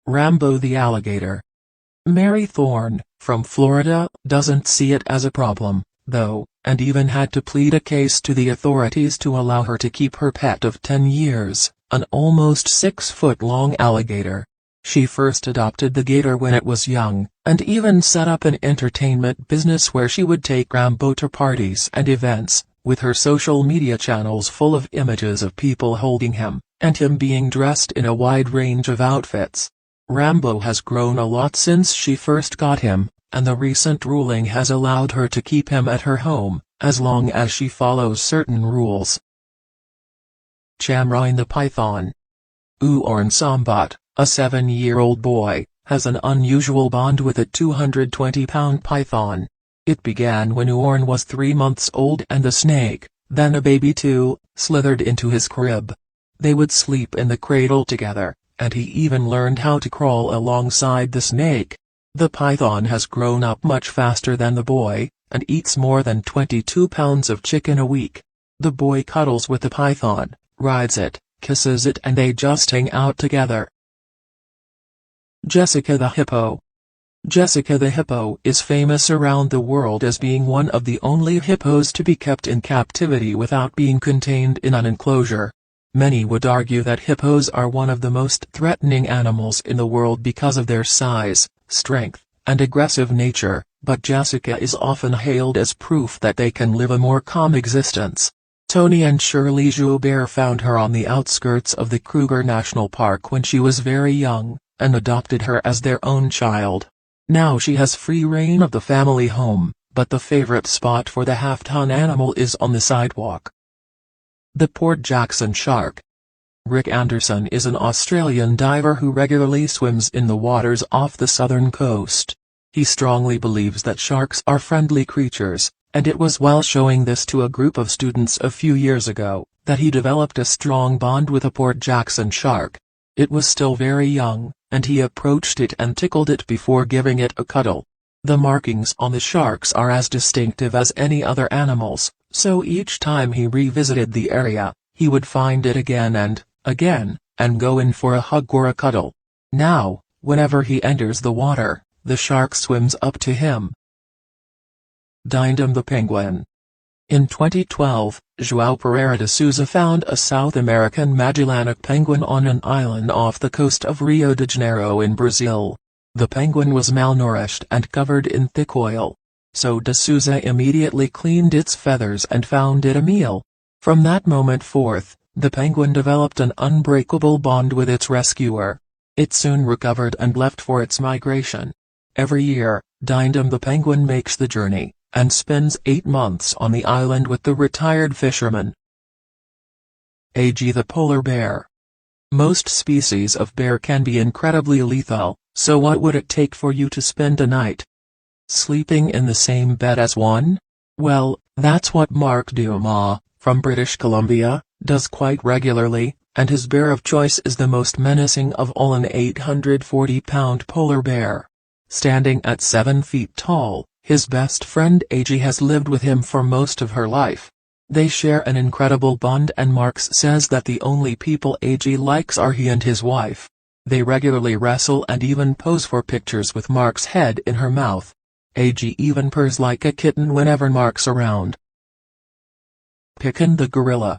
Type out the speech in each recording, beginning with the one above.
Rambo the alligator. Mary Thorne, from Florida, doesn't see it as a problem, though, and even had to plead a case to the authorities to allow her to keep her pet of 10 years, an almost 6-foot-long alligator. She first adopted the gator when it was young, and even set up an entertainment business where she would take Rambo to parties and events, with her social media channels full of images of people holding him, and him being dressed in a wide range of outfits. Rambo has grown a lot since she first got him, and the recent ruling has allowed her to keep him at her home, as long as she follows certain rules. Chamrine the python. Uorn Sambat, a 7-year-old boy, has an unusual bond with a 220-pound python. It began when Uorn was 3 months old and the snake, then a baby too, slithered into his crib. They would sleep in the cradle together, and he even learned how to crawl alongside the snake. The python has grown up much faster than the boy, and eats more than 22 pounds of chicken a week. The boy cuddles with the python, rides it, kisses it, and they just hang out together. Jessica the hippo. Jessica the hippo is famous around the world as being one of the only hippos to be kept in captivity without being contained in an enclosure. Many would argue that hippos are one of the most threatening animals in the world because of their size, strength, and aggressive nature, but Jessica is often hailed as proof that they can live a more calm existence. Tony and Shirley Joubert found her on the outskirts of the Kruger National Park when she was very young, and adopted her as their own child. Now she has free reign of the family home, but the favorite spot for the half-ton animal is on the sidewalk. The Port Jackson shark. Rick Anderson is an Australian diver who regularly swims in the waters off the southern coast. He strongly believes that sharks are friendly creatures, and it was while showing this to a group of students a few years ago, that he developed a strong bond with a Port Jackson shark. It was still very young, and he approached it and tickled it before giving it a cuddle. The markings on the sharks are as distinctive as any other animals, so each time he revisited the area, he would find it again and again, and go in for a hug or a cuddle. Now, whenever he enters the water, the shark swims up to him. Dindom the penguin. In 2012, João Pereira de Souza found a South American Magellanic penguin on an island off the coast of Rio de Janeiro in Brazil. The penguin was malnourished and covered in thick oil. So de Souza immediately cleaned its feathers and found it a meal. From that moment forth, the penguin developed an unbreakable bond with its rescuer. It soon recovered and left for its migration. Every year, Dindom the penguin makes the journey, and spends 8 months on the island with the retired fisherman. Ag the polar bear. Most species of bear can be incredibly lethal, so what would it take for you to spend a night sleeping in the same bed as one? Well, that's what Mark Dumas, from British Columbia, does quite regularly, and his bear of choice is the most menacing of all, an 840-pound polar bear. Standing at 7 feet tall, his best friend Ag has lived with him for most of her life. They share an incredible bond, and Marx says that the only people Ag likes are he and his wife. They regularly wrestle and even pose for pictures with Mark's head in her mouth. Ag even purrs like a kitten whenever Mark's around. Picken the gorilla.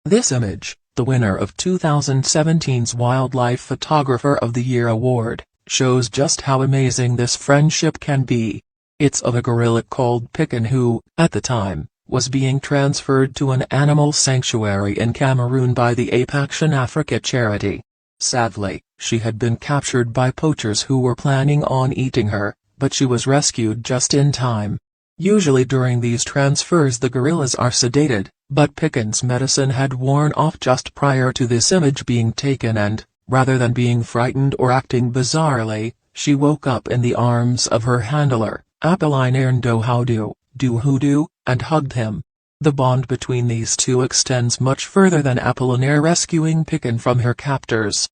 This image, the winner of 2017's Wildlife Photographer of the Year award, shows just how amazing this friendship can be. It's of a gorilla called Picken who, at the time, was being transferred to an animal sanctuary in Cameroon by the Ape Action Africa charity. Sadly, she had been captured by poachers who were planning on eating her, but she was rescued just in time. Usually during these transfers the gorillas are sedated, but Picken's medicine had worn off just prior to this image being taken, and, rather than being frightened or acting bizarrely, she woke up in the arms of her handler, Apollinaire Ndohoudou, and hugged him. The bond between these two extends much further than Apollinaire rescuing Picken from her captors.